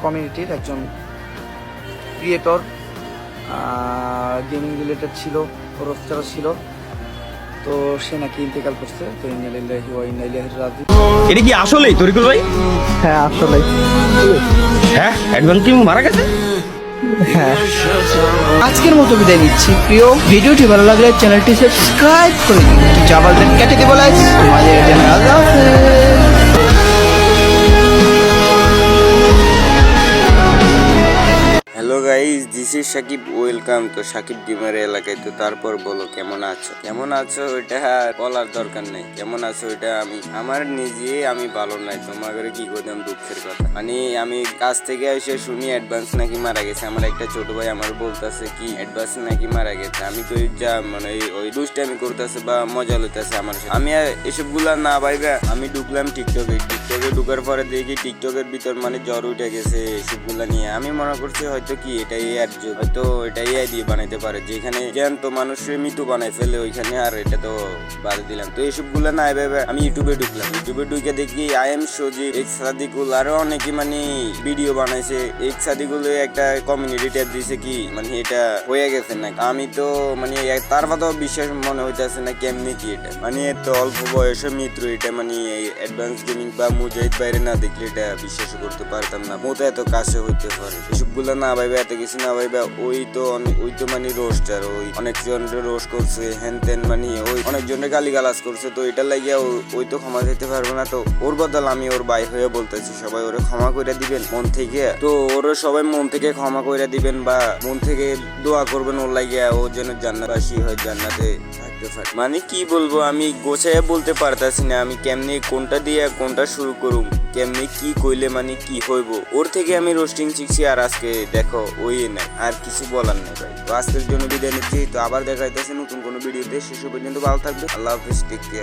কমিউনিটির একজন creator, gaming related ছিল, রোস্টার ছিল। তো সে নাকি ইন্তেকাল করছে। তো ইন্নালিল্লাহি ওয়া ইন্না ইলাইহি রাজিউন। এটা কি আসলেই তরিকুল ভাই? হ্যাঁ আসলে হ্যাঁ, অ্যাডভান্স টিম মারা গেছে। হ্যাঁ। আজকের মতো বিদায় নিচ্ছি। প্রিয় ভিডিওটি ভালো লাগলে চ্যানেলটি সাবস্ক্রাইব করে দিন। জাবালদের কেটে দিব লাইক আমাদের চ্যানেল। আল্লাহ হাফেজ। Hello guys, this is Sakib, welcome to Sakib gamer এলাকায়। তো তারপর বলো কেমন আছো ওইটা বলার দরকার নেই। কেমন আছো ওইটা আমার আমি ভালো নাই। তোমাদের কি করতাম দুঃখের কথা। মানে আমি কাছ থেকে এসে শুনি অ্যাডভান্স নাকি মারা গেছে। আমার একটা ছোট ভাই আমার বলতেছে কি অ্যাডভান্স নাকি মারা গেছে। আমি তো যা মানে ওই দুষ্টামি করতেছে বা মজা লইতেছে আমার সাথে। আমি এসব গুলা না ভাইবা আমি ঢুকলাম টিকটকে ঢুকার পরে দেখি টিকটকের ভিতর মানে জ্বর উঠে গেছে এসব গুলা নিয়ে। আমি মনে করছি হয়তো কি এটা এআর যুগ, হয়তো এটা এআই দিয়ে বানাইতে পারে, যেখানে জ্যান্ত মানুষের মৃত্যু বানাই ফেলে ওইখানে, আর এটা তো বাদ দিলাম। তো এইসব গুলা না ভেবে আমি ইউটিউবে ঢুকে দেখি I am Sajib, x Sadikul আরো অনেকে মানে ভিডিও বানাইছে। এক্স সাদিকুল একটা কমিউনিটি ট্যাব দিছে কি মানে এটা হয়ে গেছে না। আমি তো মানে তার কথা বিশ্বাস মনে হইতেছে না। কেমনি কি এটা মানে এত অল্প বয়সে মৃত্যু, এটা মানে অ্যাডভান্স গেমিং বা মুজাহিদ বাইরে না দেখলে এটা বিশ্বাস করতে পারতাম না। মতো এত কাছে হইতে পারে এসব গুলা না ভাইবা, এত কিছু না ভাইবা। ওই তো মানে রোস্টার, ওই অনেক জনের রোস্ট করছে হ্যান তেন, মানে ওই অনেক জনের গালিগালাজ করছে। তো এটা লাগিয়া ওই তো ক্ষমা দিতে পারবো না। তো ওর বদল আমি ওর ভাই হয়ে বলতেছি সবাই ওরে ক্ষমা করে দিবেন মন থেকে। তো ওরা সবাই মন থেকে ক্ষমা করে দিবেন বা মন থেকে দোয়া করবেন ওর লাগিয়া ও যেন জান্নাতবাসী হয়, জান্নাতে থাকতে পারে। মানে কি বলবো আমি গোছায় বলতে পারতাছি না। আমি কেমনি কোনটা দিয়ে কোনটা শুরু করুম, কেমনি কি কইলে মানে কি হইব। ওর থেকে আমি রোস্টিং শিখছি আর আজকে দেখো ওই নাই, আর কিছু বলার নেই ভাই। তো আজকের জন্য বিদায় নিচ্ছি। তো আবার দেখা যাইতেছে নতুন কোনো ভিডিওতে। শেষ পর্যন্ত ভালো থাকবে। আল্লাহ হাফেজ, টেক কেয়ার।